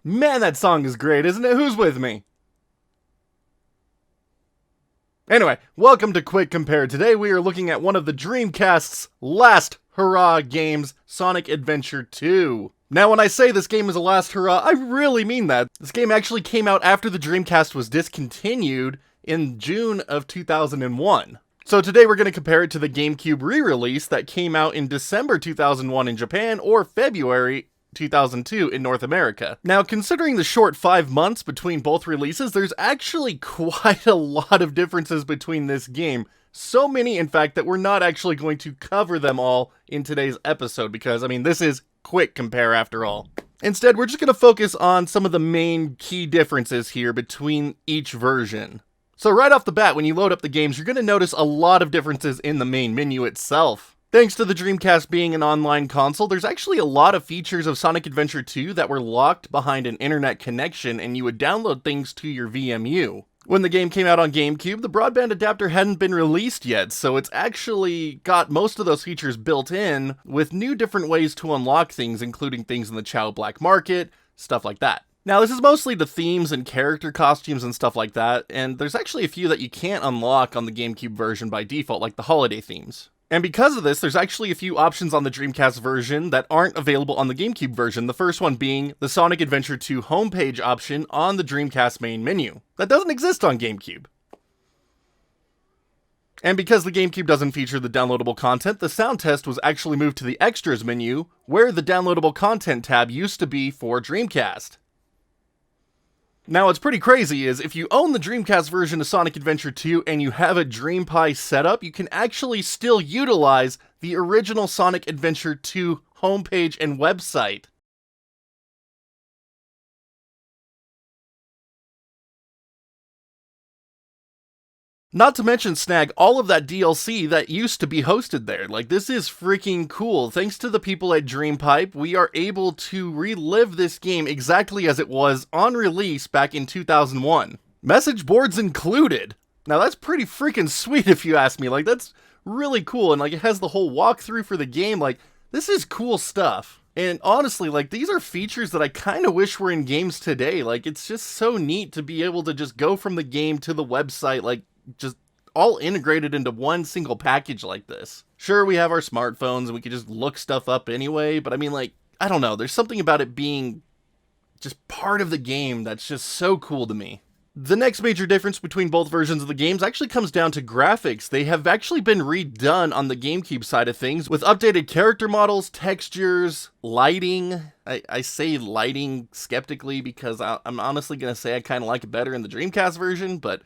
Man, that song is great, isn't it? Who's with me? Anyway, welcome to Quick Compare. Today we are looking at one of the Dreamcast's last hurrah games, Sonic Adventure 2. Now when I say this game is a last hurrah, I really mean that. This game actually came out after the Dreamcast was discontinued in June of 2001. So today we're going to compare it to the GameCube re-release that came out in December 2001 in Japan or February 2002 in North America. Now, considering the short 5 months between both releases, there's actually quite a lot of differences between this game. So many, in fact, that we're not actually going to cover them all in today's episode because, this is Quick Compare after all. Instead, we're just going to focus on some of the main key differences here between each version. So right off the bat, when you load up the games, you're going to notice a lot of differences in the main menu itself. Thanks to the Dreamcast being an online console, there's actually a lot of features of Sonic Adventure 2 that were locked behind an internet connection and you would download things to your VMU. When the game came out on GameCube, the broadband adapter hadn't been released yet, so it's actually got most of those features built in with new different ways to unlock things, including things in the Chow Black Market, stuff like that. Now, this is mostly the themes and character costumes and stuff like that, and there's actually a few that you can't unlock on the GameCube version by default, like the holiday themes. And because of this, there's actually a few options on the Dreamcast version that aren't available on the GameCube version, the first one being the Sonic Adventure 2 homepage option on the Dreamcast main menu. That doesn't exist on GameCube. And because the GameCube doesn't feature the downloadable content, the sound test was actually moved to the Extras menu, where the downloadable content tab used to be for Dreamcast. Now, what's pretty crazy is if you own the Dreamcast version of Sonic Adventure 2 and you have a DreamPie setup, you can actually still utilize the original Sonic Adventure 2 homepage and website. Not to mention snag all of that DLC that used to be hosted there. Like, this is freaking cool. Thanks to the people at DreamPipe, we are able to relive this game exactly as it was on release back in 2001. Message boards included. Now that's pretty freaking sweet if you ask me. Like, that's really cool. And like, it has the whole walkthrough for the game. Like, this is cool stuff. And honestly, like, these are features that I kind of wish were in games today. Like, it's just so neat to be able to just go from the game to the website, like, just all integrated into one single package like this. Sure, we have our smartphones and we can just look stuff up anyway, but I don't know, there's something about it being just part of the game that's just so cool to me. The next major difference between both versions of the games actually comes down to graphics. They have actually been redone on the GameCube side of things with updated character models, textures, lighting. I say lighting skeptically because I'm honestly going to say I kind of like it better in the Dreamcast version, but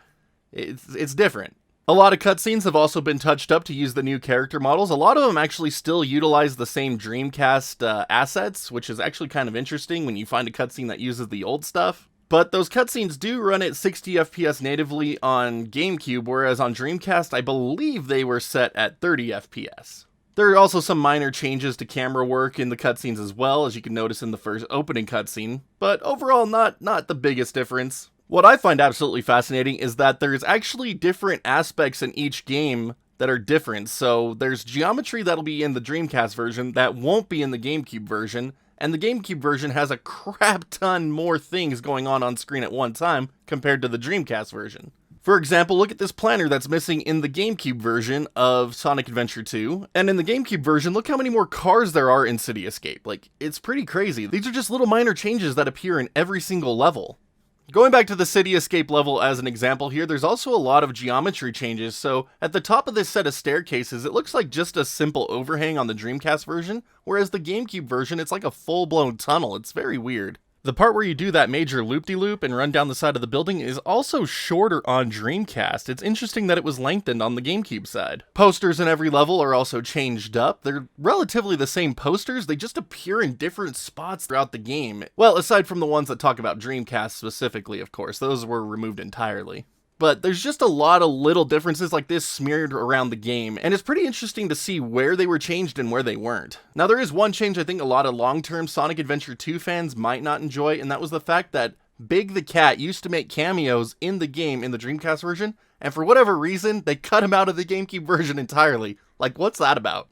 it's different. A lot of cutscenes have also been touched up to use the new character models. A lot of them actually still utilize the same Dreamcast assets, which is actually kind of interesting when you find a cutscene that uses the old stuff. But those cutscenes do run at 60 FPS natively on GameCube, whereas on Dreamcast, I believe they were set at 30 FPS. There are also some minor changes to camera work in the cutscenes as well, as you can notice in the first opening cutscene, but overall not the biggest difference. What I find absolutely fascinating is that there's actually different aspects in each game that are different. So there's geometry that'll be in the Dreamcast version that won't be in the GameCube version, and the GameCube version has a crap ton more things going on screen at one time compared to the Dreamcast version. For example, look at this planner that's missing in the GameCube version of Sonic Adventure 2, and in the GameCube version, look how many more cars there are in City Escape. Like, it's pretty crazy. These are just little minor changes that appear in every single level. Going back to the City Escape level as an example here, there's also a lot of geometry changes. So at the top of this set of staircases, it looks like just a simple overhang on the Dreamcast version, whereas the GameCube version, it's like a full-blown tunnel. It's very weird. The part where you do that major loop-de-loop and run down the side of the building is also shorter on Dreamcast. It's interesting that it was lengthened on the GameCube side. Posters in every level are also changed up. They're relatively the same posters, they just appear in different spots throughout the game. Well, aside from the ones that talk about Dreamcast specifically, of course. Those were removed entirely. But there's just a lot of little differences like this smeared around the game, and it's pretty interesting to see where they were changed and where they weren't. Now, there is one change I think a lot of long-term Sonic Adventure 2 fans might not enjoy, and that was the fact that Big the Cat used to make cameos in the game in the Dreamcast version, and for whatever reason, they cut him out of the GameCube version entirely. Like, what's that about?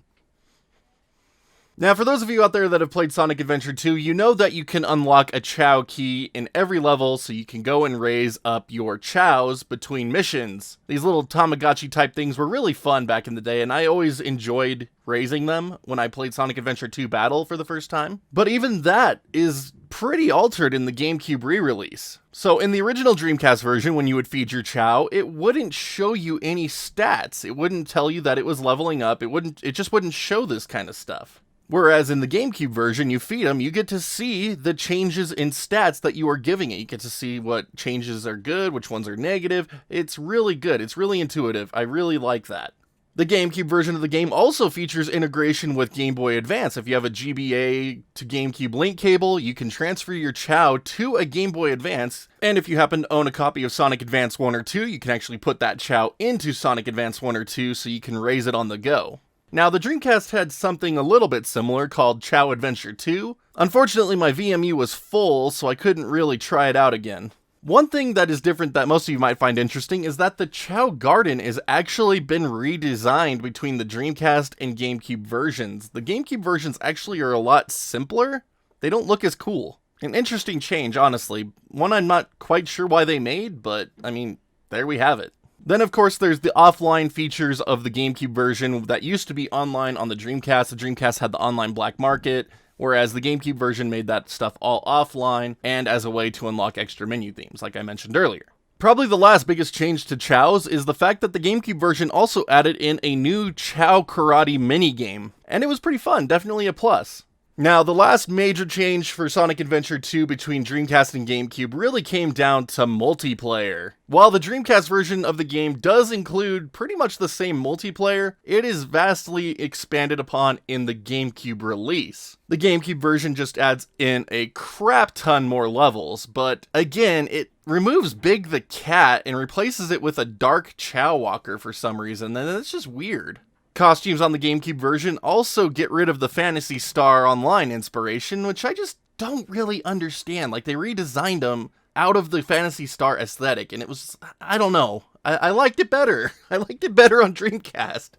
Now, for those of you out there that have played Sonic Adventure 2, you know that you can unlock a Chao key in every level, so you can go and raise up your Chaos between missions. These little Tamagotchi type things were really fun back in the day, and I always enjoyed raising them when I played Sonic Adventure 2 Battle for the first time. But even that is pretty altered in the GameCube re-release. So in the original Dreamcast version, when you would feed your Chao, it wouldn't show you any stats. It wouldn't tell you that it was leveling up. It just wouldn't show this kind of stuff. Whereas in the GameCube version, you feed them, you get to see the changes in stats that you are giving it. You get to see what changes are good, which ones are negative. It's really good. It's really intuitive. I really like that. The GameCube version of the game also features integration with Game Boy Advance. If you have a GBA to GameCube link cable, you can transfer your Chao to a Game Boy Advance. And if you happen to own a copy of Sonic Advance 1 or 2, you can actually put that Chao into Sonic Advance 1 or 2 so you can raise it on the go. Now, the Dreamcast had something a little bit similar called Chao Adventure 2. Unfortunately, my VMU was full, so I couldn't really try it out again. One thing that is different that most of you might find interesting is that the Chao Garden has actually been redesigned between the Dreamcast and GameCube versions. The GameCube versions actually are a lot simpler. They don't look as cool. An interesting change, honestly. One I'm not quite sure why they made, but, I mean, there we have it. Then, of course, there's the offline features of the GameCube version that used to be online on the Dreamcast. The Dreamcast had the online black market, whereas the GameCube version made that stuff all offline and as a way to unlock extra menu themes, like I mentioned earlier. Probably the last biggest change to Chao's is the fact that the GameCube version also added in a new Chao Karate minigame, and it was pretty fun, definitely a plus. Now, the last major change for Sonic Adventure 2 between Dreamcast and GameCube really came down to multiplayer. While the Dreamcast version of the game does include pretty much the same multiplayer, it is vastly expanded upon in the GameCube release. The GameCube version just adds in a crap ton more levels, but again, it removes Big the Cat and replaces it with a Dark Chao Walker for some reason, and it's just weird. Costumes on the GameCube version also get rid of the Phantasy Star Online inspiration, which I just don't really understand. Like, they redesigned them out of the Phantasy Star aesthetic, and it was, I don't know. I liked it better. I liked it better on Dreamcast.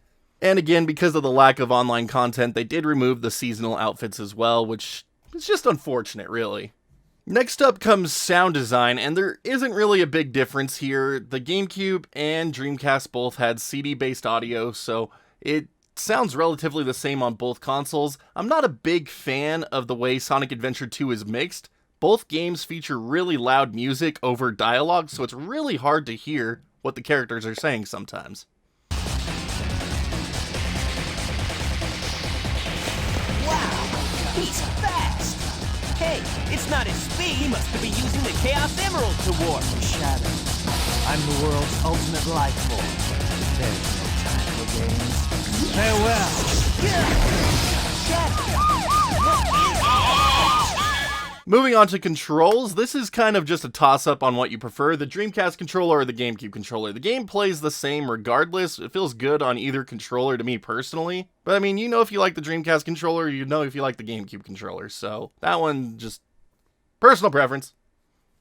And again, because of the lack of online content, they did remove the seasonal outfits as well, which is just unfortunate, really. Next up comes sound design, and there isn't really a big difference here. The GameCube and Dreamcast both had CD-based audio, so it sounds relatively the same on both consoles. I'm not a big fan of the way Sonic Adventure 2 is mixed. Both games feature really loud music over dialogue, so it's really hard to hear what the characters are saying sometimes. Wow, he's fast! Hey, it's not his speed. He must be using the Chaos Emerald to warp. Shadow, I'm the world's ultimate life form. There's no time for games. Farewell. Moving on to controls, this is kind of just a toss-up on what you prefer, the Dreamcast controller or the GameCube controller. The game plays the same regardless. It feels good on either controller to me personally. But I mean, you know if you like the Dreamcast controller, you know if you like the GameCube controller. So that one, just personal preference.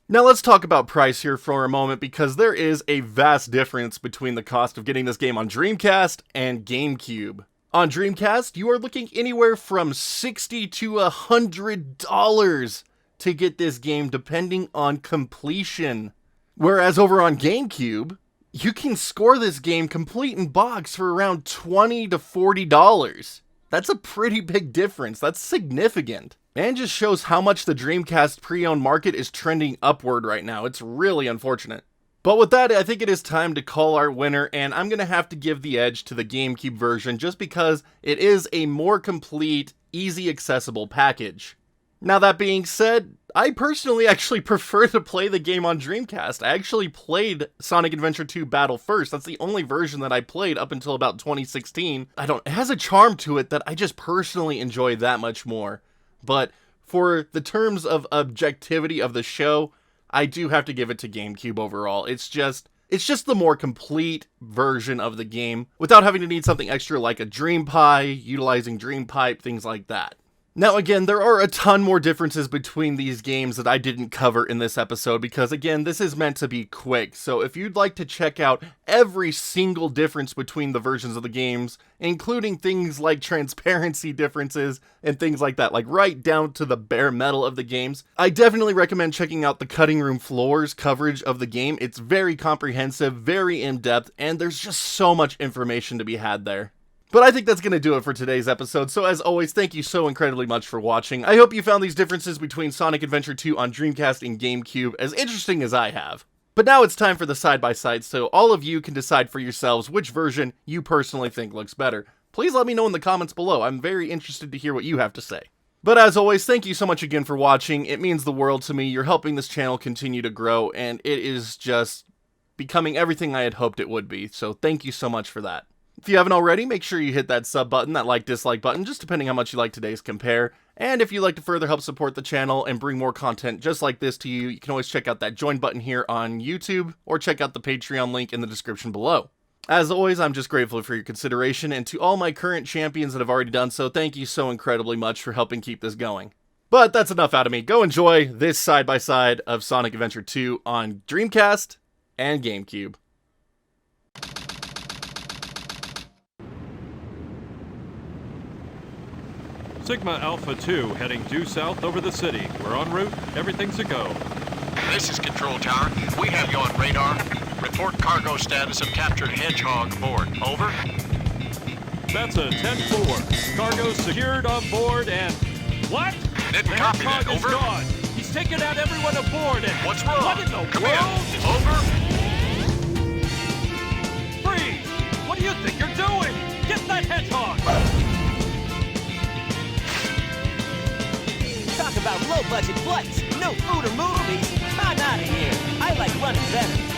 Now let's talk about price here for a moment, because there is a vast difference between the cost of getting this game on Dreamcast and GameCube. On Dreamcast, you are looking anywhere from $60 to $100 to get this game, depending on completion. Whereas over on GameCube, you can score this game complete in box for around $20 to $40. That's a pretty big difference. That's significant. And just shows how much the Dreamcast pre-owned market is trending upward right now. It's really unfortunate. But with that, I think it is time to call our winner, and I'm going to have to give the edge to the GameCube version just because it is a more complete, easy accessible package. Now that being said, I personally actually prefer to play the game on Dreamcast. I actually played Sonic Adventure 2 Battle first. That's the only version that I played up until about 2016. It has a charm to it that I just personally enjoy that much more. But for the terms of objectivity of the show, I do have to give it to GameCube overall. It's just the more complete version of the game without having to need something extra like a Dream Pie, utilizing Dream Pipe, things like that. Now again, there are a ton more differences between these games that I didn't cover in this episode because again, this is meant to be quick, so if you'd like to check out every single difference between the versions of the games, including things like transparency differences and things like that, like right down to the bare metal of the games, I definitely recommend checking out the Cutting Room Floor's coverage of the game. It's very comprehensive, very in-depth, and there's just so much information to be had there. But I think that's going to do it for today's episode, so as always, thank you so incredibly much for watching. I hope you found these differences between Sonic Adventure 2 on Dreamcast and GameCube as interesting as I have. But now it's time for the side-by-side, so all of you can decide for yourselves which version you personally think looks better. Please let me know in the comments below. I'm very interested to hear what you have to say. But as always, thank you so much again for watching. It means the world to me. You're helping this channel continue to grow, and it is just becoming everything I had hoped it would be, so thank you so much for that. If you haven't already, make sure you hit that sub button, that like-dislike button, just depending how much you like today's compare. And if you'd like to further help support the channel and bring more content just like this to you, you can always check out that join button here on YouTube, or check out the Patreon link in the description below. As always, I'm just grateful for your consideration, and to all my current champions that have already done so, thank you so incredibly much for helping keep this going. But that's enough out of me. Go enjoy this side-by-side of Sonic Adventure 2 on Dreamcast and GameCube. Sigma Alpha 2 heading due south over the city. We're en route. Everything's a go. This is Control Tower. We have you on radar. Report cargo status of captured Hedgehog aboard. Over. That's a 10-4. Cargo secured on board and... What? Didn't The copy that. Hedgehog is Over. gone. He's taken out everyone aboard and... What's wrong? What in the Come world? in. Over. Freeze! What do you think you're doing? Get that Hedgehog! Talk about low-budget flights, no food or movies. I'm out of here. I like running better.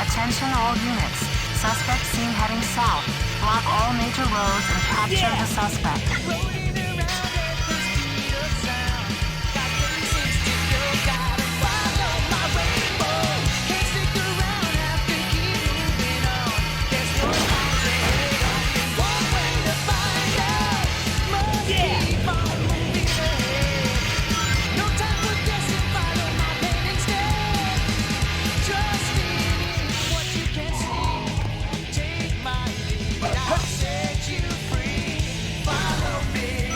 Attention all units. Suspect seen heading south. Block all major roads and capture the suspect. Set you free, follow me.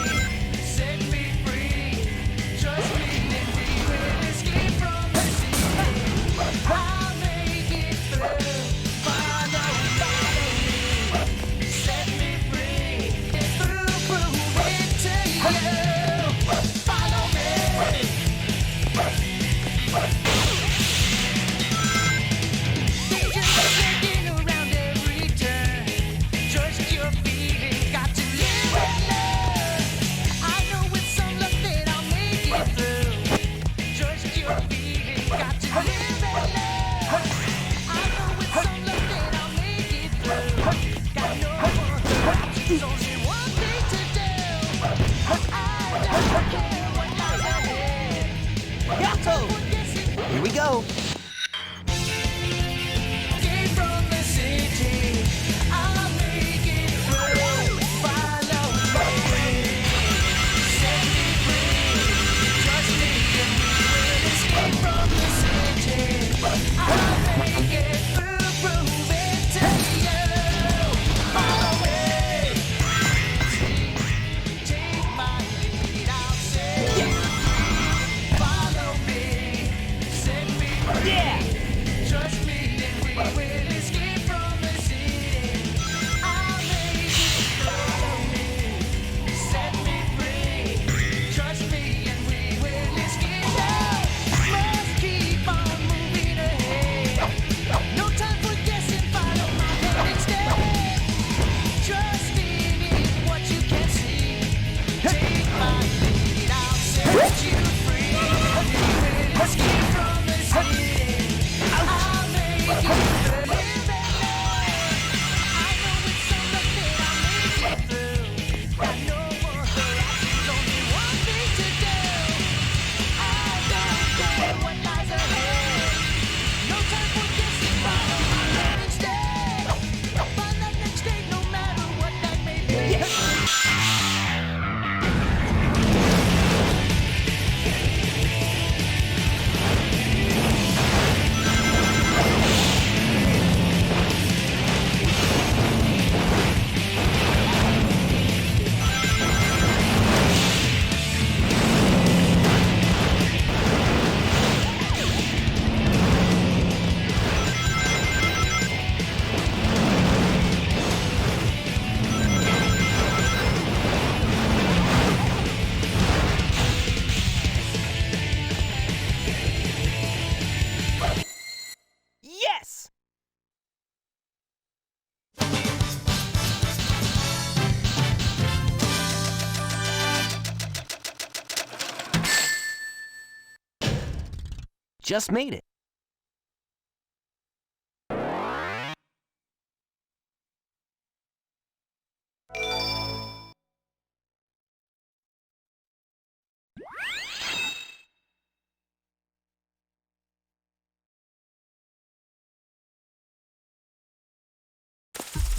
Yes! Just made it.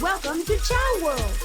Welcome to Chow World!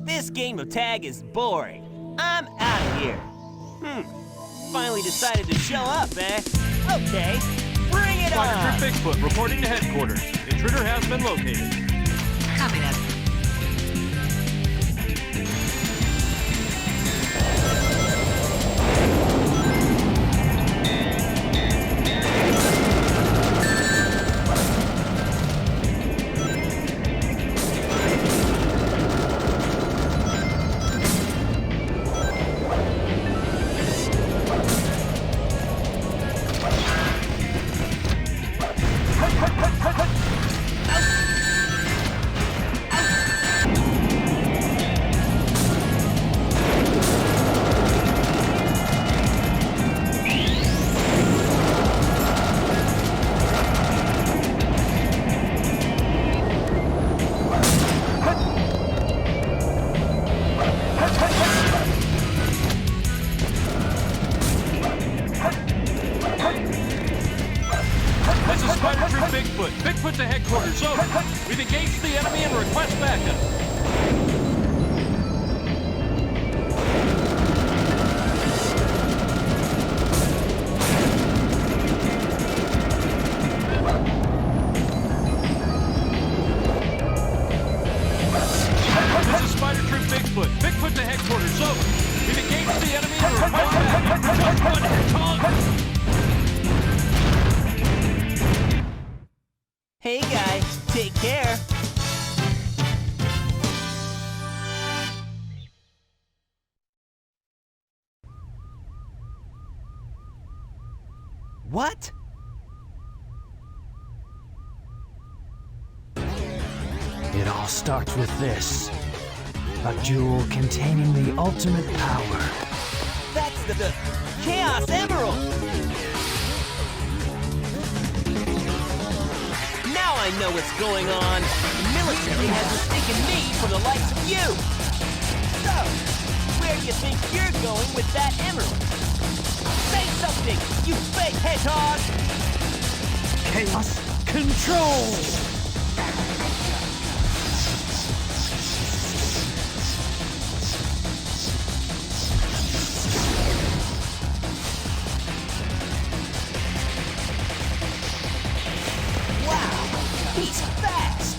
This game of tag is boring. I'm out of here. Finally decided to show up, eh? Okay, bring it Spider on! Troop Bigfoot reporting to headquarters. Intruder has been located. Copy that. This is Spider Troop Bigfoot. Bigfoot to headquarters. Over. We've engaged the enemy and request backup. This is Spider Troop Bigfoot. Bigfoot to headquarters. Over. We've engaged the enemy and request backup. Just one hedgehog. Hey guys, take care. What? It all starts with this. A jewel containing the ultimate power. That's the Chaos Emerald! Now I know what's going on. The military has mistaken me for the likes of you. So, where do you think you're going with that emerald? Say something, you fake hedgehog! Chaos control! He's fast!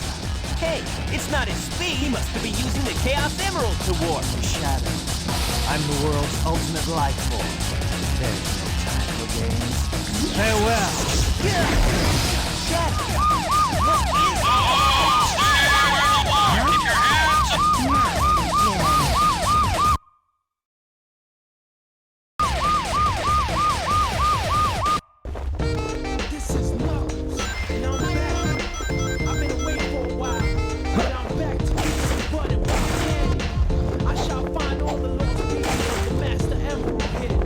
Hey, it's not his speed. He must be using the Chaos Emerald to warp. Shadow. I'm the world's ultimate life form. There's no time for games. Farewell! Shadow! What is it? Keep your hands This is Knuckles, and I'm back. I've been away for a while, but I'm back to get some butt and wild candy. I shall find all the lost pieces of the Master Emerald hidden.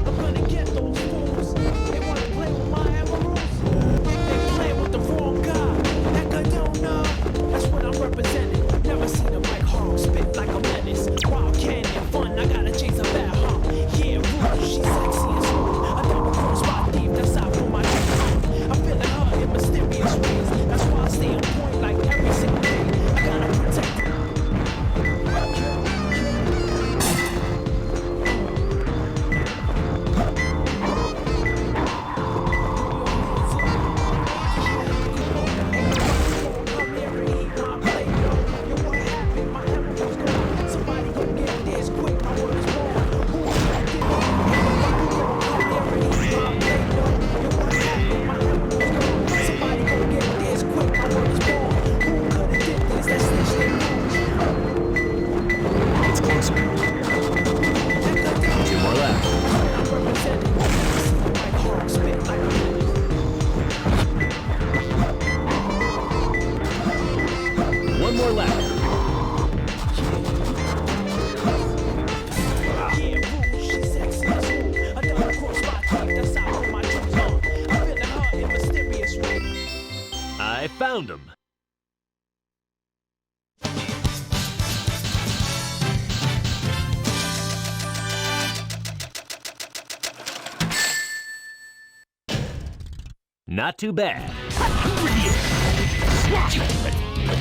I'm gonna get those fools. They wanna play with my emeralds? They play with the wrong guy. one more lap. Yeah, boo, she's sexy as who. I done cross my teeth, that's how I put my jewels on. I'm feeling her in mysterious way. I found him. Not too bad.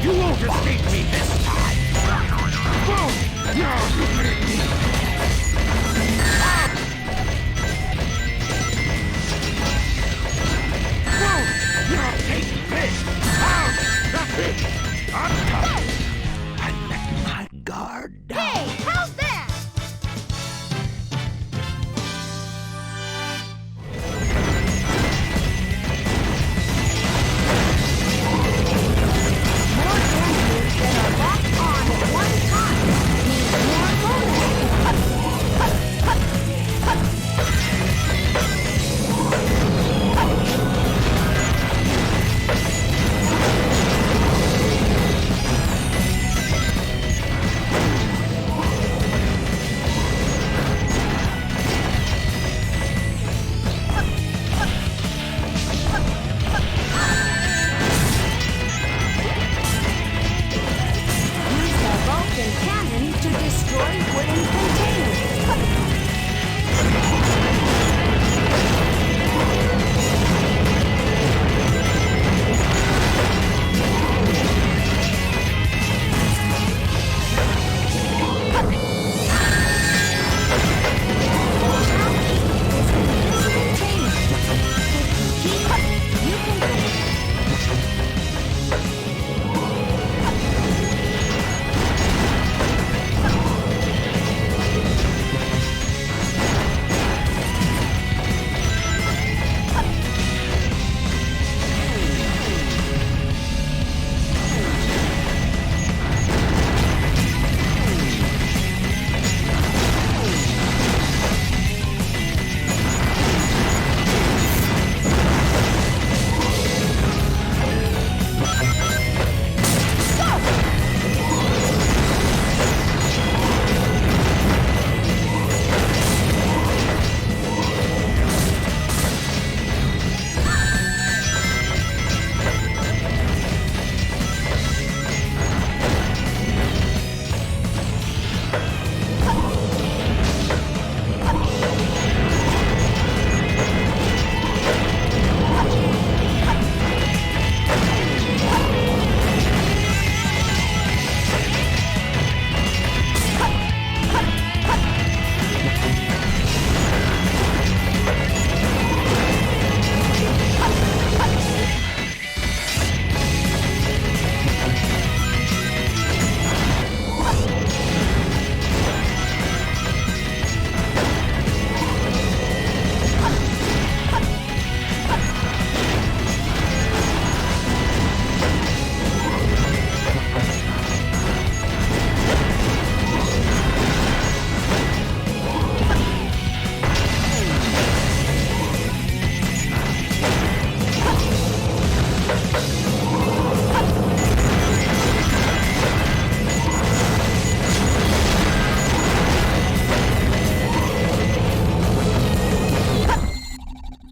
You won't escape me this time! Take this! I let my guard down. Hey, how's that? More enemies that are locked on at one time means more bonus. Use the Vulcan cannon to destroy wooden containers.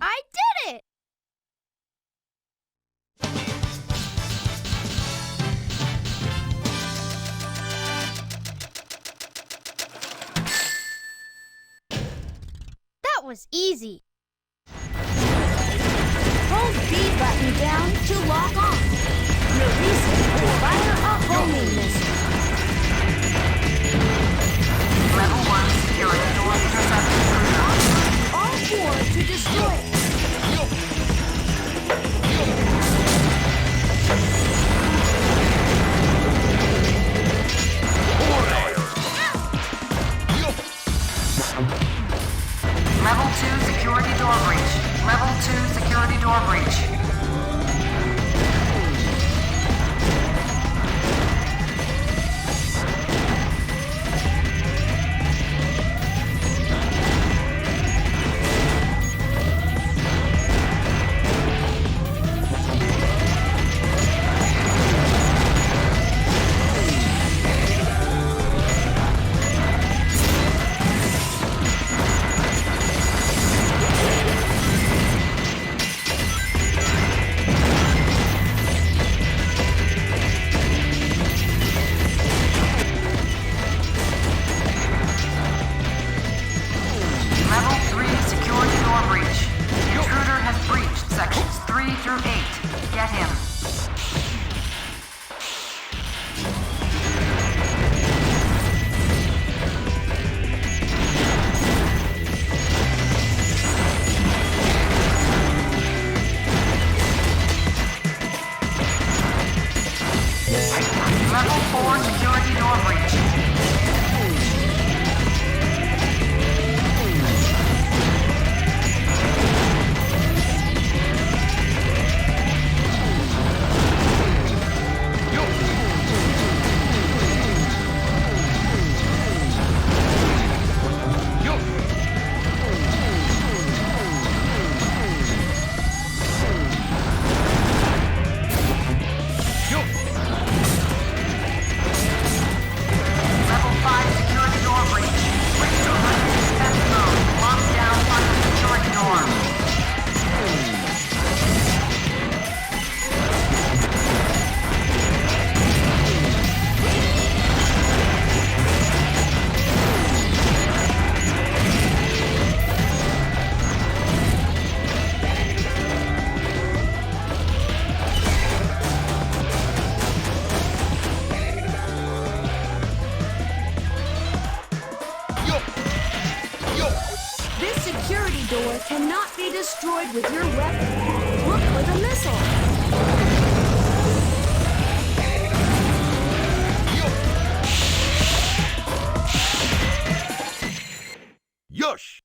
I did it! That was easy. Hold B button down to lock on. Release it to fire a homing missile. Level 1 security door intercepted. All four to destroy it. Level 2 security door breach. Level 2 security door breach. Level 4 security door breach. Level 5 security door breach. Switch to emergency test mode. Lock down under security door. This security door cannot be destroyed with your weapon. Look for the missile. Yush!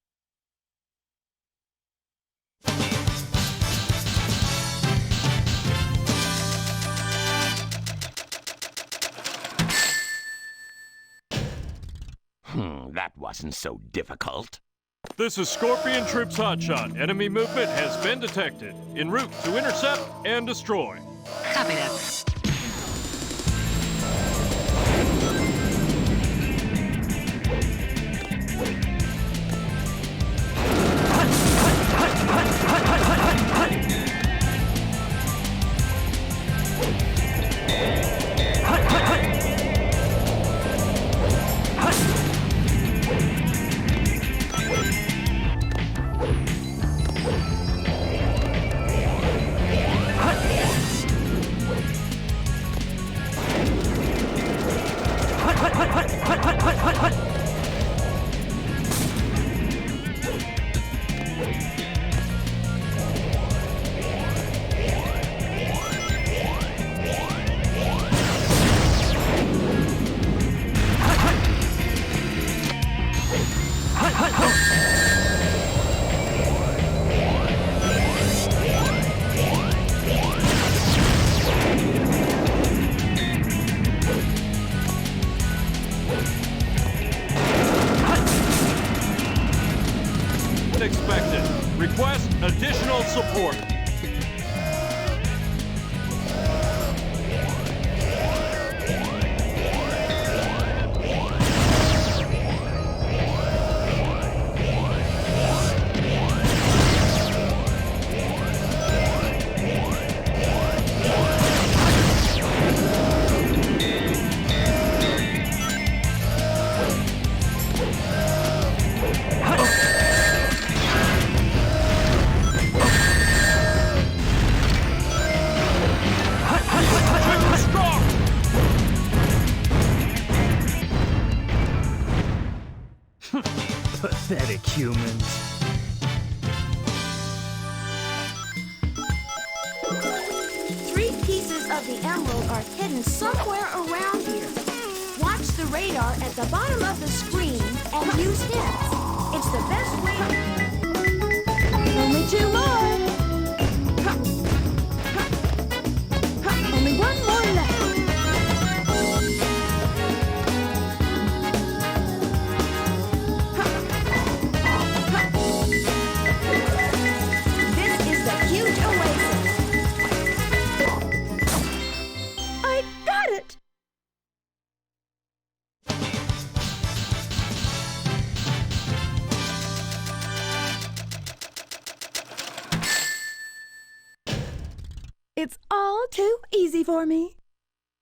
That wasn't so difficult. This is Scorpion Troops Hotshot. Enemy movement has been detected. En route to intercept and destroy. Copy that. Expected. Request additional support. Pathetic humans. Three pieces of the emerald are hidden somewhere around here. Watch the radar at the bottom of the screen and use hints. It's the best way. Only two more. Only one more left. This is the huge oasis. I got it! It's all too easy for me.